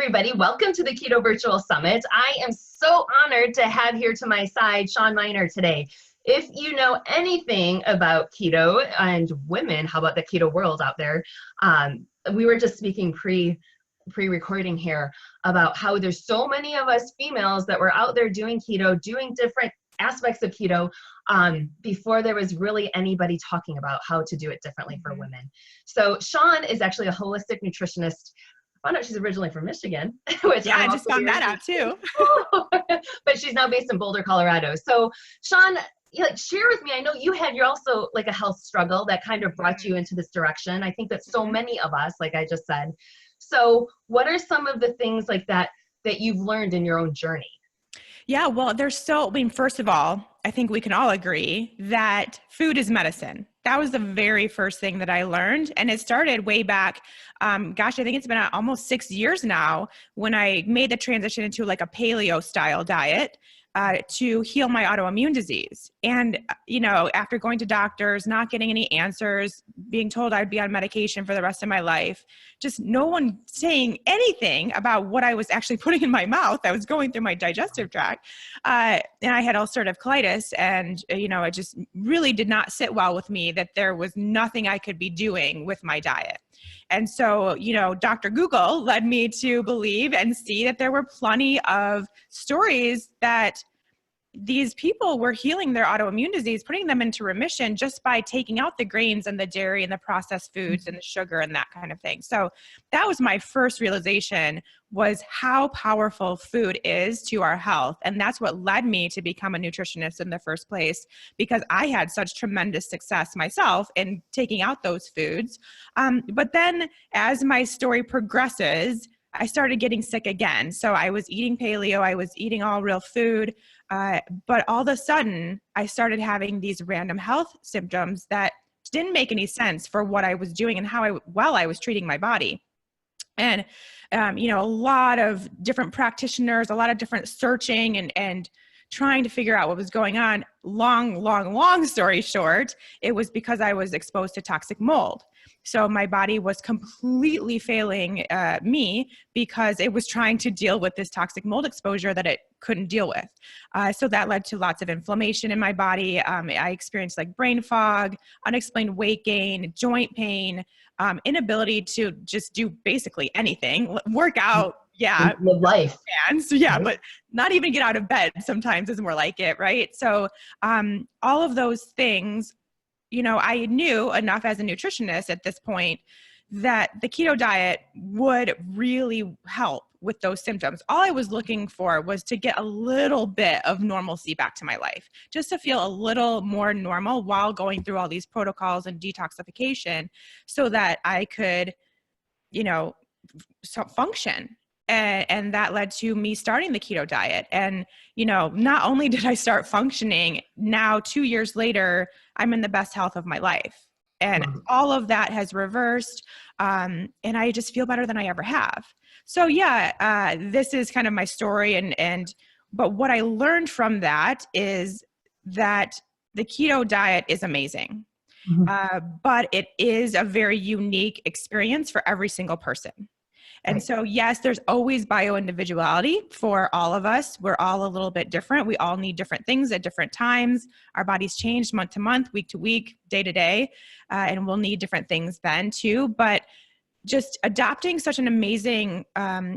everybody. Welcome to the Keto Virtual Summit. I am so honored to have here to my side Shawn Mynar today. If you know anything about keto and women, how about the keto world out there? We were just speaking pre-recording here about how there's so many of us females that were out there doing keto, doing different aspects of keto before there was really anybody talking about how to do it differently for women. So Shawn is actually a holistic nutritionist. I found out she's originally from Michigan, which I just found that out too. But she's now based in Boulder, Colorado. So Shawn, share with me, I know you're also like a health struggle that kind of brought you into this direction. I think that so many of us, like I just said. So what are some of the things like that you've learned in your own journey? Yeah, well, first of all, I think we can all agree that food is medicine. That was the very first thing that I learned. And it started way back, I think it's been almost 6 years now when I made the transition into like a paleo style diet to heal my autoimmune disease. And, after going to doctors, not getting any answers, being told I'd be on medication for the rest of my life, just no one saying anything about what I was actually putting in my mouth. I was going through my digestive tract. And I had ulcerative colitis, and, it just really did not sit well with me that there was nothing I could be doing with my diet. And so, Dr. Google led me to believe and see that there were plenty of stories that these people were healing their autoimmune disease, putting them into remission just by taking out the grains and the dairy and the processed foods and the sugar and that kind of thing. So that was my first realization, was how powerful food is to our health. And that's what led me to become a nutritionist in the first place, because I had such tremendous success myself in taking out those foods. But then as my story progresses, I started getting sick again. So I was eating paleo, I was eating all real food, but all of a sudden I started having these random health symptoms that didn't make any sense for what I was doing and how I was treating my body. And, a lot of different practitioners, a lot of different searching and trying to figure out what was going on. Long story short, it was because I was exposed to toxic mold. So my body was completely failing me because it was trying to deal with this toxic mold exposure that it couldn't deal with. So that led to lots of inflammation in my body. I experienced like brain fog, unexplained weight gain, joint pain, inability to just do basically anything, work out. Yeah. Live life. Right? But not even get out of bed sometimes is more like it. Right. So all of those things, I knew enough as a nutritionist at this point that the keto diet would really help with those symptoms. All I was looking for was to get a little bit of normalcy back to my life, just to feel a little more normal while going through all these protocols and detoxification so that I could, function. And that led to me starting the keto diet. And, not only did I start functioning, now 2 years later, I'm in the best health of my life. And all of that has reversed. And I just feel better than I ever have. So this is kind of my story. But what I learned from that is that the keto diet is amazing. But it is a very unique experience for every single person. And so, yes, there's always bio-individuality for all of us. We're all a little bit different. We all need different things at different times. Our bodies change month to month, week to week, day to day, and we'll need different things then too. But just adopting such an amazing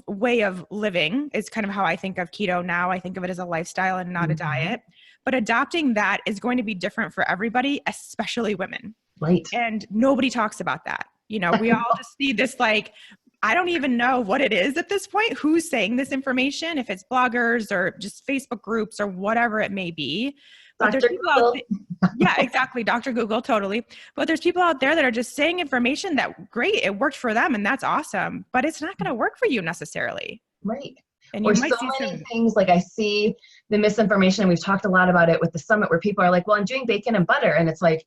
way of living is kind of how I think of keto now. I think of it as a lifestyle and not a diet. But adopting that is going to be different for everybody, especially women. Right. And nobody talks about that. We all just see this like, I don't even know what it is at this point, who's saying this information, if it's bloggers or just Facebook groups or whatever it may be. But there's people out there, yeah, exactly. Dr. Google, totally. But there's people out there that are just saying information that great, it worked for them and that's awesome, but it's not going to work for you necessarily. Right. And or you might so see many things, like I see the misinformation. We've talked a lot about it with the summit where people are like, well, I'm doing bacon and butter. And it's like,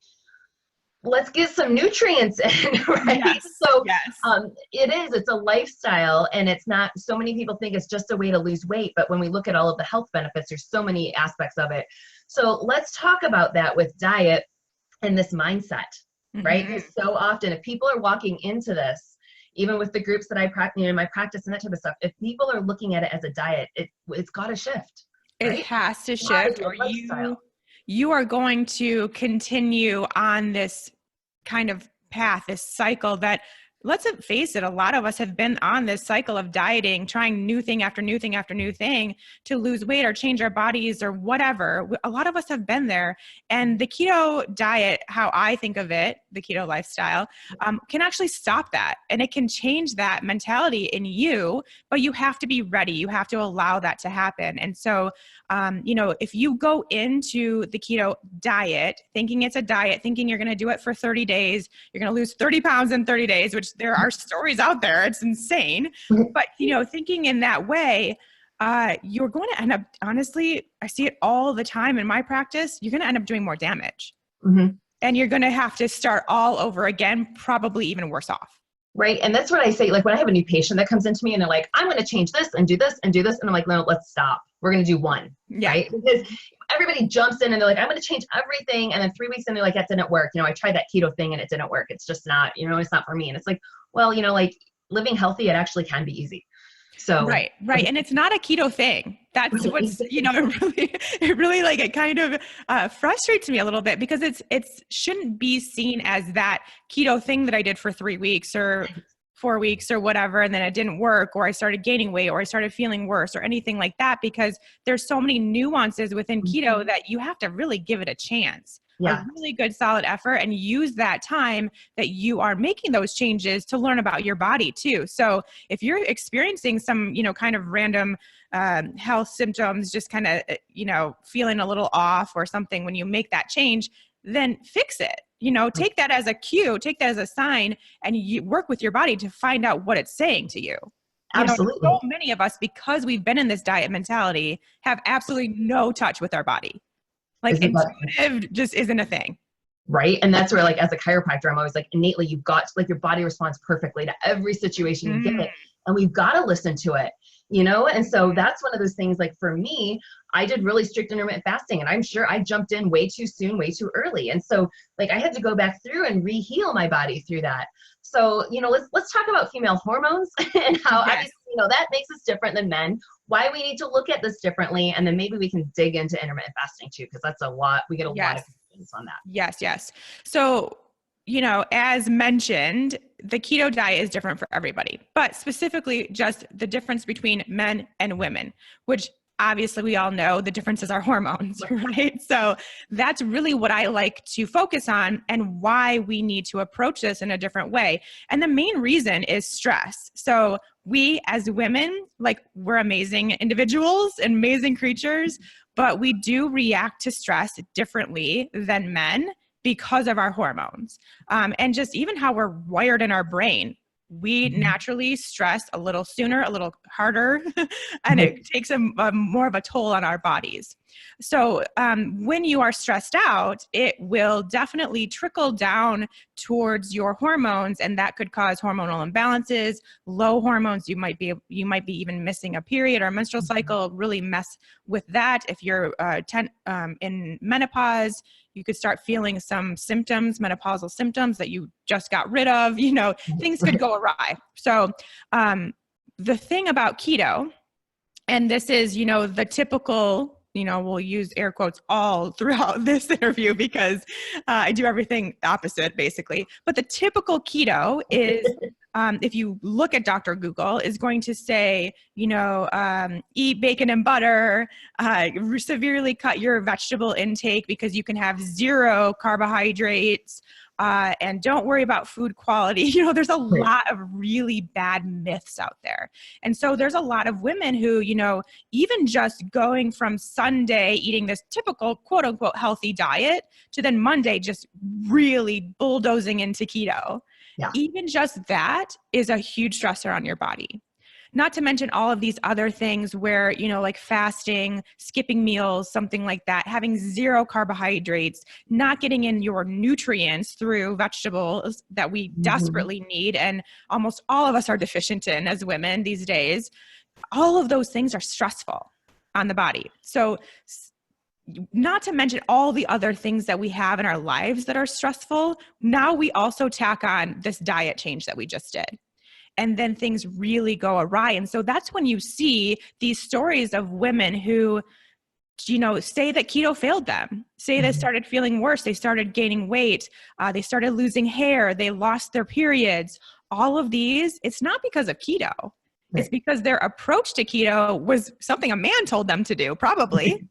let's get some nutrients in, right? Yes, so yes. It's a lifestyle, and it's not, so many people think it's just a way to lose weight, but when we look at all of the health benefits, there's so many aspects of it. So let's talk about that with diet and this mindset, right? Because so often if people are walking into this even with the groups that I practice, my practice and that type of stuff, if people are looking at it as a diet, it's got to shift, It right? has to It's gotta shift, be a or lifestyle. you are going to continue on this kind of path, this cycle that, let's face it, a lot of us have been on this cycle of dieting, trying new thing after new thing after new thing to lose weight or change our bodies or whatever. A lot of us have been there. And the keto diet, how I think of it, the keto lifestyle, can actually stop that. And it can change that mentality in you, but you have to be ready. You have to allow that to happen. And so, if you go into the keto diet thinking it's a diet, thinking you're going to do it for 30 days, you're going to lose 30 pounds in 30 days, which there are stories out there. It's insane. But, thinking in that way, you're going to end up, honestly, I see it all the time in my practice, you're going to end up doing more damage. Mm-hmm. And you're going to have to start all over again, probably even worse off. Right. And that's what I say, like when I have a new patient that comes into me and they're like, I'm going to change this and do this and do this. And I'm like, no, let's stop. We're going to do one. Yeah. Right. Because everybody jumps in and they're like, I'm going to change everything. And then 3 weeks in, they're like, that didn't work. I tried that keto thing and it didn't work. It's just not, it's not for me. And it's like, well, like living healthy, it actually can be easy. So right. And it's not a keto thing. That's what's, it really like, it kind of frustrates me a little bit because it shouldn't be seen as that keto thing that I did for 3 weeks or 4 weeks or whatever, and then it didn't work, or I started gaining weight, or I started feeling worse, or anything like that, because there's so many nuances within keto that you have to really give it a chance. Yeah. A really good solid effort, and use that time that you are making those changes to learn about your body too. So if you're experiencing some, kind of random health symptoms, just kind of, feeling a little off or something, when you make that change, then fix it. Take that as a cue, take that as a sign, and you work with your body to find out what it's saying to you. Absolutely. So many of us, because we've been in this diet mentality, have absolutely no touch with our body. Like intuitive just isn't a thing. Right. And that's where, like, as a chiropractor, I'm always like, innately, you've got to, like, your body responds perfectly to every situation you get, and we've got to listen to it, And so that's one of those things, like, for me, I did really strict intermittent fasting, and I'm sure I jumped in way too soon, way too early. And so, like, I had to go back through and re-heal my body through that. So, let's talk about female hormones and how, obviously, that makes us different than men, why we need to look at this differently. And then maybe we can dig into intermittent fasting too, because that's a lot. We get a lot of questions on that. Yes. So, as mentioned, the keto diet is different for everybody, but specifically just the difference between men and women, which obviously we all know the differences are hormones, right? So that's really what I like to focus on and why we need to approach this in a different way. And the main reason is stress. So we as women, we're amazing individuals and amazing creatures, but we do react to stress differently than men because of our hormones. And just even how we're wired in our brain. We naturally stress a little sooner, a little harder, and it takes a more of a toll on our bodies. So when you are stressed out, it will definitely trickle down towards your hormones, and that could cause hormonal imbalances, low hormones. You might be even missing a period or a menstrual cycle, really mess with that. If you're in menopause, you could start feeling some symptoms, menopausal symptoms that you just got rid of, things could go awry. So the thing about keto, and this is, the typical, we'll use air quotes all throughout this interview because I do everything opposite basically, but the typical keto is, if you look at Dr. Google, is going to say, eat bacon and butter, severely cut your vegetable intake because you can have 0 carbohydrates, and don't worry about food quality. There's a lot of really bad myths out there. And so there's a lot of women who, even just going from Sunday eating this typical quote unquote healthy diet to then Monday just really bulldozing into keto. Yeah. Even just that is a huge stressor on your body. Not to mention all of these other things where, like fasting, skipping meals, something like that, having 0 carbohydrates, not getting in your nutrients through vegetables that we desperately need. And almost all of us are deficient in as women these days. All of those things are stressful on the body. So not to mention all the other things that we have in our lives that are stressful. Now we also tack on this diet change that we just did. and then things really go awry. And so that's when you see these stories of women who, say that keto failed them, say they started feeling worse, they started gaining weight, they started losing hair, they lost their periods. All of these, it's not because of keto. It's because their approach to keto was something a man told them to do, probably.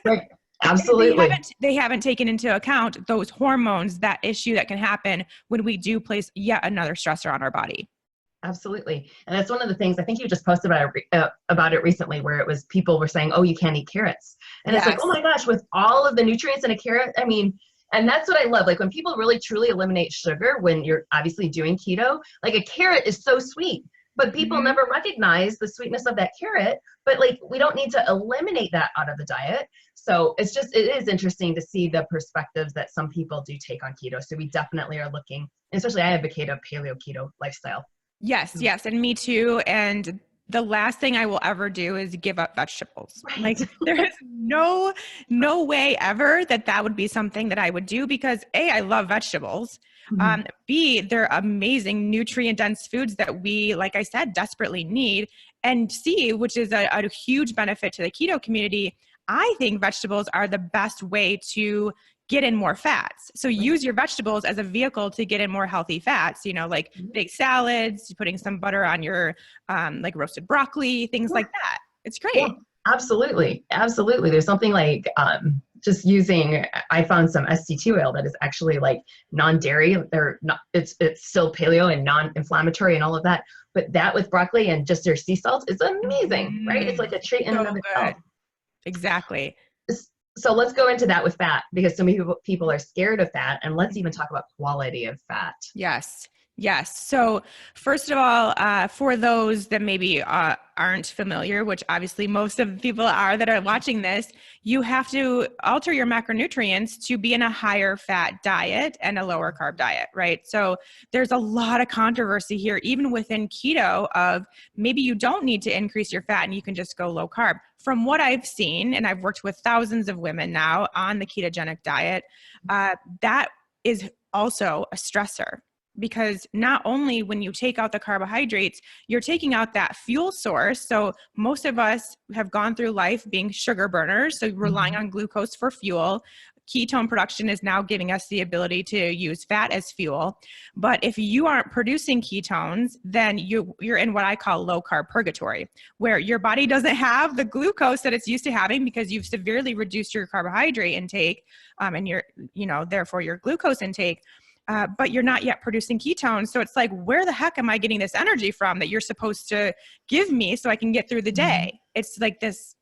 Right. Absolutely. They haven't taken into account those hormones, that issue that can happen when we do place yet another stressor on our body. Absolutely. And that's one of the things, I think you just posted about it recently, where it was people were saying, oh, you can't eat carrots. And it's like, oh my gosh, with all of the nutrients in a carrot, I mean, and that's what I love. Like when people really truly eliminate sugar, when you're obviously doing keto, like a carrot is so sweet, but people never recognize the sweetness of that carrot. But like, we don't need to eliminate that out of the diet. So it is interesting to see the perspectives that some people do take on keto. So we definitely are looking, especially I advocate a paleo keto lifestyle. Yes. And me too. And the last thing I will ever do is give up vegetables. Right. Like there is no way ever that would be something that I would do, because A, I love vegetables. B, they're amazing nutrient dense foods that we, like I said, desperately need. And C, which is a huge benefit to the keto community, I think vegetables are the best way to get in more fats. So use your vegetables as a vehicle to get in more healthy fats, like baked salads, putting some butter on your like roasted broccoli, things like that. It's great. Yeah, absolutely. Absolutely. There's something like just using, I found some ST2 oil that is actually like non-dairy. They're not, it's still paleo and non-inflammatory and all of that. But that with broccoli and just their sea salt is amazing, right? It's like a treat in and of itself. Exactly. So let's go into that with fat, because so many people are scared of fat, and let's even talk about quality of fat. Yes. So first of all, for those that maybe aren't familiar, which obviously most of the people are that are watching this, you have to alter your macronutrients to be in a higher fat diet and a lower carb diet, right? So there's a lot of controversy here, even within keto, of maybe you don't need to increase your fat and you can just go low carb. From what I've seen, and I've worked with thousands of women now on the ketogenic diet, that is also a stressor. Because not only when you take out the carbohydrates, you're taking out that fuel source. So most of us have gone through life being sugar burners, so relying on glucose for fuel. Ketone production is now giving us the ability to use fat as fuel. But if you aren't producing ketones, then you're in what I call low carb purgatory, where your body doesn't have the glucose that it's used to having because you've severely reduced your carbohydrate intake and therefore your glucose intake. But you're not yet producing ketones. So it's like, where the heck am I getting this energy from that you're supposed to give me so I can get through the day? It's like this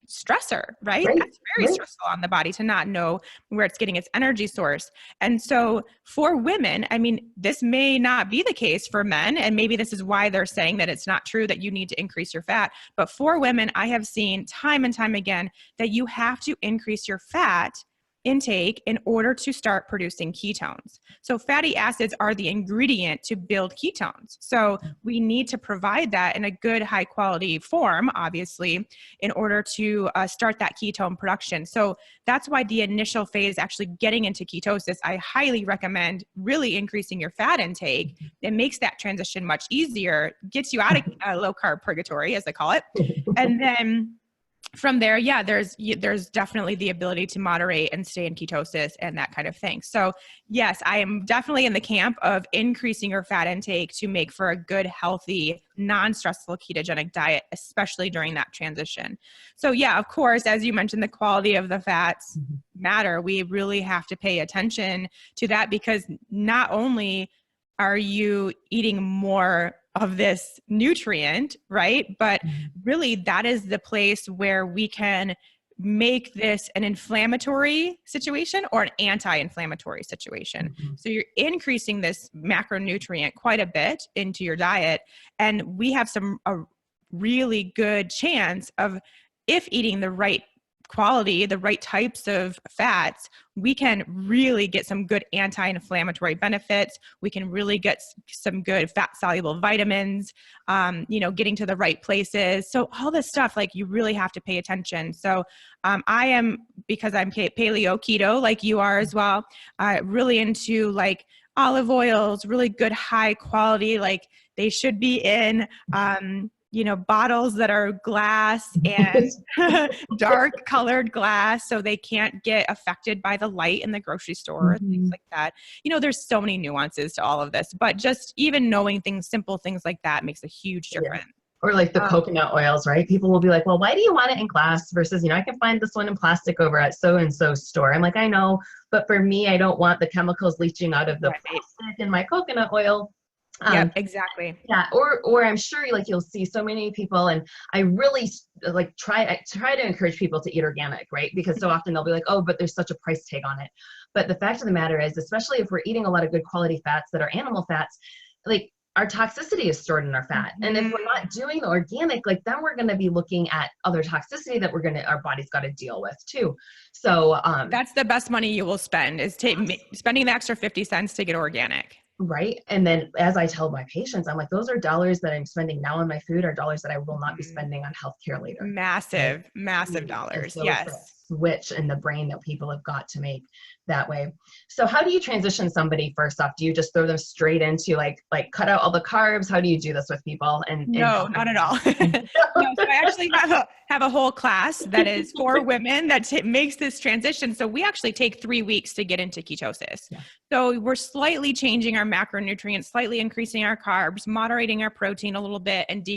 stressor, right? That's very stressful on the body to not know where it's getting its energy source. And so for women, I mean, this may not be the case for men, and maybe this is why they're saying that it's not true that you need to increase your fat. But for women, I have seen time and time again that you have to increase your fat intake in order to start producing ketones. So fatty acids are the ingredient to build ketones. So we need to provide that in a good, high quality form, obviously, in order to start that ketone production. So that's why the initial phase, actually getting into ketosis, I highly recommend really increasing your fat intake. It makes that transition much easier, gets you out of low carb purgatory, as I call it. And then from there, there's definitely the ability to moderate and stay in ketosis and that kind of thing. So yes, I am definitely in the camp of increasing your fat intake to make for a good, healthy, non-stressful ketogenic diet, especially during that transition. So yeah, of course, as you mentioned, the quality of the fats matter. We really have to pay attention to that, because not only are you eating more of this nutrient, right? But really that is the place where we can make this an inflammatory situation or an anti-inflammatory situation. So you're increasing this macronutrient quite a bit into your diet. And we have a really good chance of, if eating the right quality, the right types of fats, we can really get some good anti-inflammatory benefits. We can really get some good fat soluble vitamins, getting to the right places. So all this stuff, like, you really have to pay attention. So I am, because I'm paleo keto, like you are as well, really into like olive oils, really good high quality, like they should be in, bottles that are glass and dark colored glass so they can't get affected by the light in the grocery store, things like that. There's so many nuances to all of this, but just even knowing simple things like that makes a huge difference. Yeah. Or like the coconut oils, right? People will be like, well, why do you want it in glass versus, I can find this one in plastic over at so-and-so store. I'm like, I know, but for me, I don't want the chemicals leaching out of the plastic in my coconut oil. Yep, exactly. Yeah. Or I'm sure you'll see so many people, and I really try to encourage people to eat organic, right? Because so often they'll be like, oh, but there's such a price tag on it. But the fact of the matter is, especially if we're eating a lot of good quality fats that are animal fats, like our toxicity is stored in our fat. And if we're not doing the organic, then we're going to be looking at other toxicity that our body's got to deal with too. So that's the best money you will spend, is spending the extra 50 cents to get organic. Right. And then as I tell my patients, I'm like, those are dollars that I'm spending now on my food are dollars that I will not be spending on healthcare later. Massive, right? Massive dollars. So yes. It's a switch in the brain that people have got to make that way. So how do you transition somebody first off? Do you just throw them straight into like cut out all the carbs? How do you do this with people? No, not at all. No, so I actually have a whole class that is for women that makes this transition. So we actually take 3 weeks to get into ketosis. Yeah. So we're slightly changing our macronutrients, slightly increasing our carbs, moderating our protein a little bit, and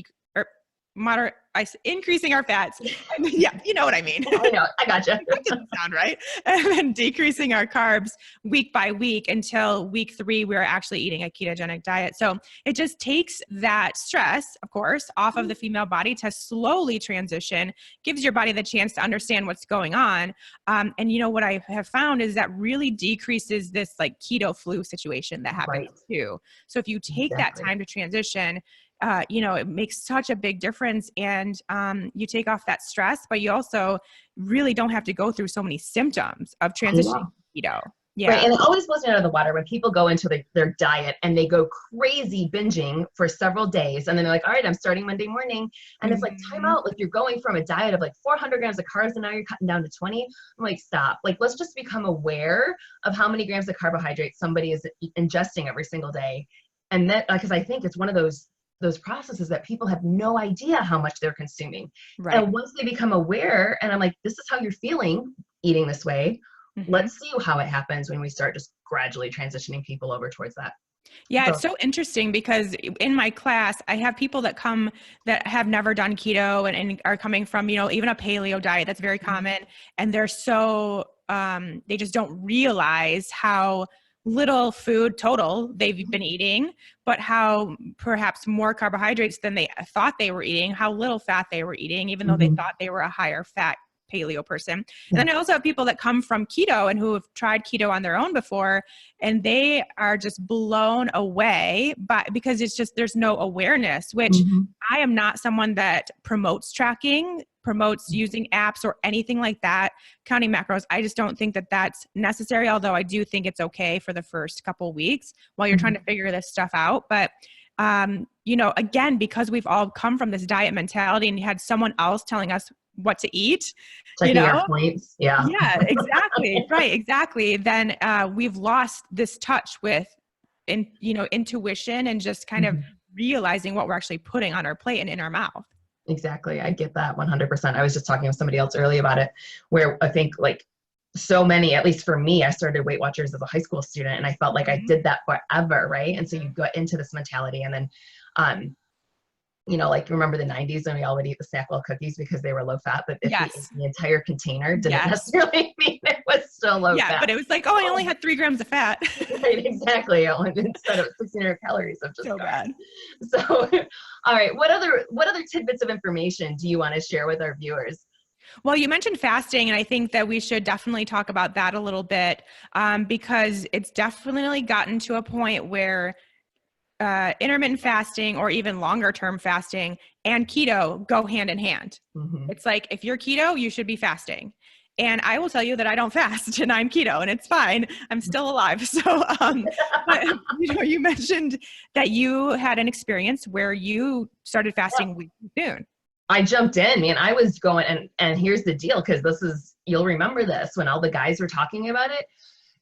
increasing our fats. Yeah, you know what I mean. I know, I gotcha. That didn't sound right. And then decreasing our carbs week by week until week 3, we're actually eating a ketogenic diet. So it just takes that stress, of course, off of the female body to slowly transition, gives your body the chance to understand what's going on. And what I have found is that really decreases this keto flu situation that happens too. So if you take that time to transition, it makes such a big difference, and you take off that stress, but you also really don't have to go through so many symptoms of transitioning to keto. Yeah. Right. And it always blows me out of the water when people go into their diet and they go crazy binging for several days. And then they're like, all right, I'm starting Monday morning. And it's like, time out. Like, you're going from a diet of 400 grams of carbs and now you're cutting down to 20. I'm like, stop. Let's just become aware of how many grams of carbohydrates somebody is ingesting every single day. And that, because I think it's one of those processes that people have no idea how much they're consuming. Right. And once they become aware, and I'm like, this is how you're feeling eating this way. Let's see how it happens when we start just gradually transitioning people over towards that. Yeah, it's so interesting because in my class, I have people that come that have never done keto and are coming from, even a paleo diet. That's very common. And they're so, they just don't realize how little food total they've been eating, but how perhaps more carbohydrates than they thought they were eating, how little fat they were eating, even though they thought they were a higher fat paleo person. And then I also have people that come from keto and who have tried keto on their own before, and they are just blown away because it's just, there's no awareness, which I am not someone that promotes tracking, promotes using apps or anything like that, counting macros. I just don't think that that's necessary, although I do think it's okay for the first couple weeks while you're trying to figure this stuff out. But again, because we've all come from this diet mentality and had someone else telling us what to eat, checking our points. Yeah, exactly. Right. Exactly. Then we've lost this touch with, intuition and just kind of realizing what we're actually putting on our plate and in our mouth. Exactly. I get that 100%. I was just talking with somebody else earlier about it, where I think so many, at least for me, I started Weight Watchers as a high school student and I felt like I did that forever. Right. And so you got into this mentality and then, remember the 90s when we all would eat the Snackwell cookies because they were low fat, but if we ate the entire container didn't necessarily mean it was still low fat. Yeah, but it was like, I only had 3 grams of fat. Right, exactly. Instead of 1,600 calories of just so bad. So, all right. What other tidbits of information do you want to share with our viewers? Well, you mentioned fasting, and I think that we should definitely talk about that a little bit because it's definitely gotten to a point where intermittent fasting or even longer term fasting and keto go hand in hand. It's like, if you're keto, you should be fasting. And I will tell you that I don't fast and I'm keto and it's fine. I'm still alive. So, but, you mentioned that you had an experience where you started fasting week soon. I jumped in, man. I was going, and here's the deal, because you'll remember this when all the guys were talking about it.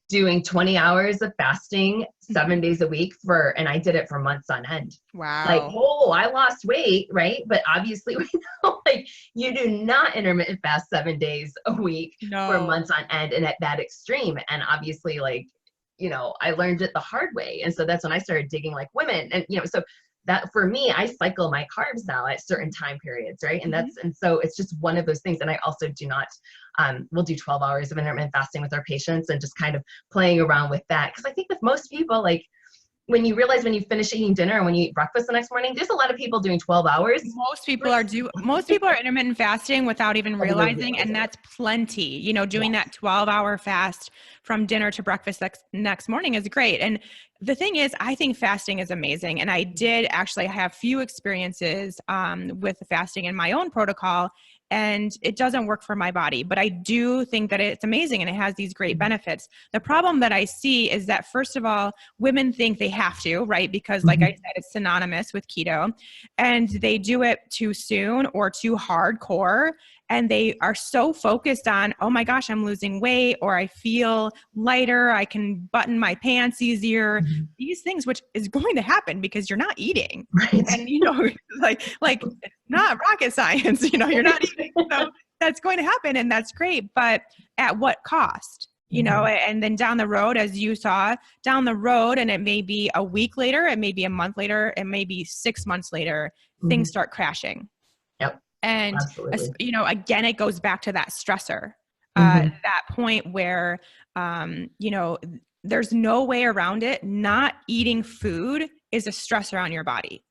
doing 20 hours of fasting 7 days a week and I did it for months on end. Like, Wow. oh, I lost weight, right? But obviously we know like you do not intermittent fast 7 days a week for No. months on end and at that extreme. And obviously like, I learned it the hard way. And so that's when I started digging like women. And, so that for me, I cycle my carbs now at certain time periods, right? And so it's just one of those things. And I also do not, we'll do 12 hours of intermittent fasting with our patients and just kind of playing around with that. Because I think with most people, like when you realize when you finish eating dinner and when you eat breakfast the next morning, there's a lot of people doing 12 hours. Most people are intermittent fasting without even realizing, and that's plenty. Doing that 12-hour fast from dinner to breakfast next morning is great. And the thing is, I think fasting is amazing. And I did actually have few experiences with fasting in my own protocol, and it doesn't work for my body, but I do think that it's amazing and it has these great benefits. The problem that I see is that, first of all, women think they have to, right? Because like I said, it's synonymous with keto, and they do it too soon or too hardcore. And they are so focused on, oh my gosh, I'm losing weight, or I feel lighter, I can button my pants easier. These things, which is going to happen because you're not eating. Right. And, like it's not rocket science, you're not eating. So that's going to happen, and that's great. But at what cost? And then down the road, as you saw, down the road, and it may be a week later, it may be a month later, it may be 6 months later, things start crashing. Yep. And, Absolutely. Again, it goes back to that stressor, that point where, there's no way around it. Not eating food is a stressor on your body.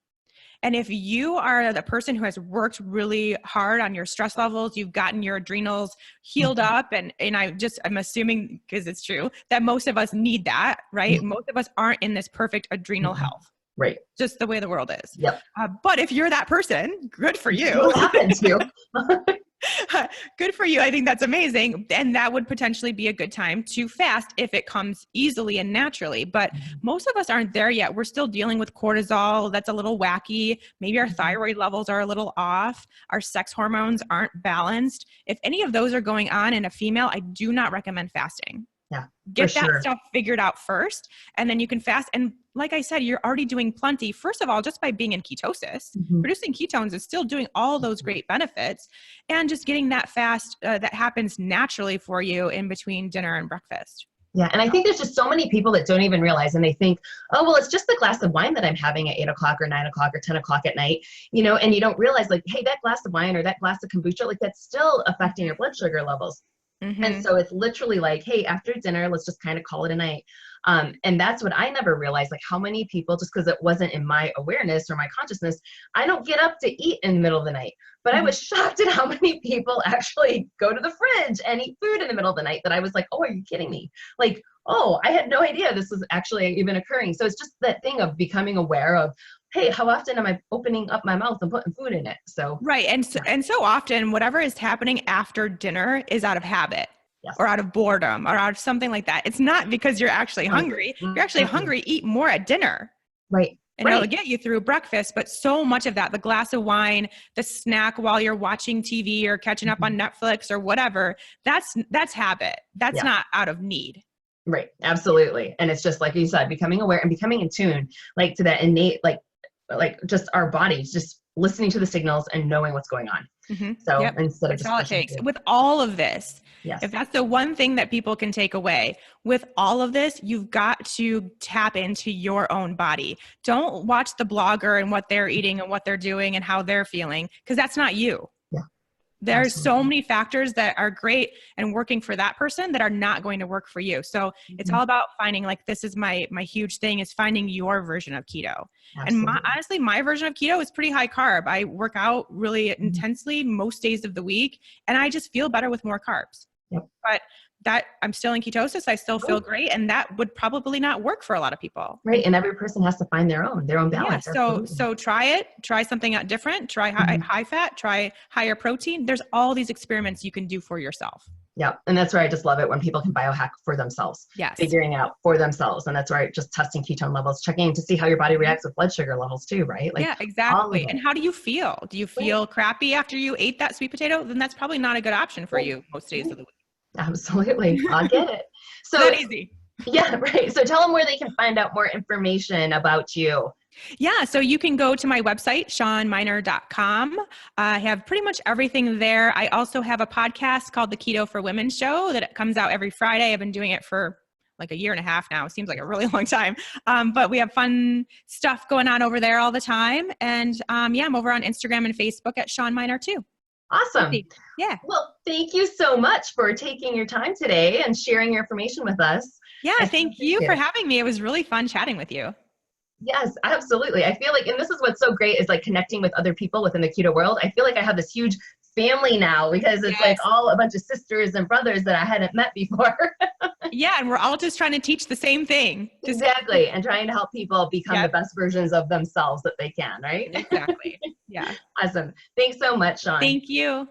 And if you are the person who has worked really hard on your stress levels, you've gotten your adrenals healed up, and I'm assuming, because it's true, that most of us need that, right? Most of us aren't in this perfect adrenal health. Right. Just the way the world is. Yep. But if you're that person, good for you. What happened to you? Good for you. I think that's amazing. And that would potentially be a good time to fast if it comes easily and naturally. But most of us aren't there yet. We're still dealing with cortisol that's a little wacky. Maybe our thyroid levels are a little off. Our sex hormones aren't balanced. If any of those are going on in a female, I do not recommend fasting. Yeah, get that stuff figured out first, and then you can fast. And like I said, you're already doing plenty. First of all, just by being in ketosis, producing ketones is still doing all those great benefits, and just getting that fast that happens naturally for you in between dinner and breakfast. Yeah. And I think there's just so many people that don't even realize, and they think, oh, well, it's just the glass of wine that I'm having at 8 o'clock or 9 o'clock or 10 o'clock at night, and you don't realize like, hey, that glass of wine or that glass of kombucha, like that's still affecting your blood sugar levels. And so it's literally like, hey, after dinner, let's just kind of call it a night. And that's what I never realized, like how many people, just because it wasn't in my awareness or my consciousness, I don't get up to eat in the middle of the night. But I was shocked at how many people actually go to the fridge and eat food in the middle of the night, that I was like, oh, are you kidding me? Like, oh, I had no idea this was actually even occurring. So it's just that thing of becoming aware of, hey, how often am I opening up my mouth and putting food in it? So right. And so often whatever is happening after dinner is out of habit. Yes. Or out of boredom or out of something like that. It's not because you're actually hungry. You're actually hungry, eat more at dinner. Right. And it'll get you through breakfast. But so much of that, the glass of wine, the snack while you're watching TV or catching up on Netflix or whatever, that's habit. That's not out of need. Right. Absolutely. And it's just like you said, becoming aware and becoming in tune, like to that innate, like just our bodies, just listening to the signals and knowing what's going on. So instead of that's all it takes. With all of this, if that's the one thing that people can take away, with all of this, you've got to tap into your own body. Don't watch the blogger and what they're eating and what they're doing and how they're feeling, because that's not you. There's so many factors that are great and working for that person that are not going to work for you. So it's all about finding, like, this is my huge thing, is finding your version of keto. And honestly, my version of keto is pretty high carb. I work out really intensely most days of the week, and I just feel better with more carbs. But that I'm still in ketosis, I still feel great, and that would probably not work for a lot of people. Right, and every person has to find their own balance. So try something out different. Try high fat. Try higher protein. There's all these experiments you can do for yourself. Yeah, and that's where I just love it when people can biohack for themselves. Figuring out for themselves, and that's where just testing ketone levels, checking to see how your body reacts with blood sugar levels too, right? Like, exactly. And how do you feel? Do you feel crappy after you ate that sweet potato? Then that's probably not a good option for you most days of the week. Absolutely. I get it. So that easy. Yeah. Yeah, right. So tell them where they can find out more information about you. Yeah, so you can go to my website, ShawnMynar.com. I have pretty much everything there. I also have a podcast called the Keto for Women Show that comes out every Friday. I've been doing it for like a year and a half now. It seems like a really long time. But we have fun stuff going on over there all the time. And yeah, I'm over on Instagram and Facebook at Shawn Mynar too. Awesome. Easy. Yeah. Well, thank you so much for taking your time today and sharing your information with us. Yeah, I so thank you appreciate for it. having me. It was really fun chatting with you. Yes, absolutely. I feel like, and this is what's so great is like connecting with other people within the keto world. I feel like I have this huge family now because it's like Yes. all a bunch of sisters and brothers that I hadn't met before. Yeah, and we're all just trying to teach the same thing. Just Exactly. And trying to help people become the Yep, best versions of themselves that they can, right? exactly. Yeah. Awesome. Thanks so much, Shawn. Thank you.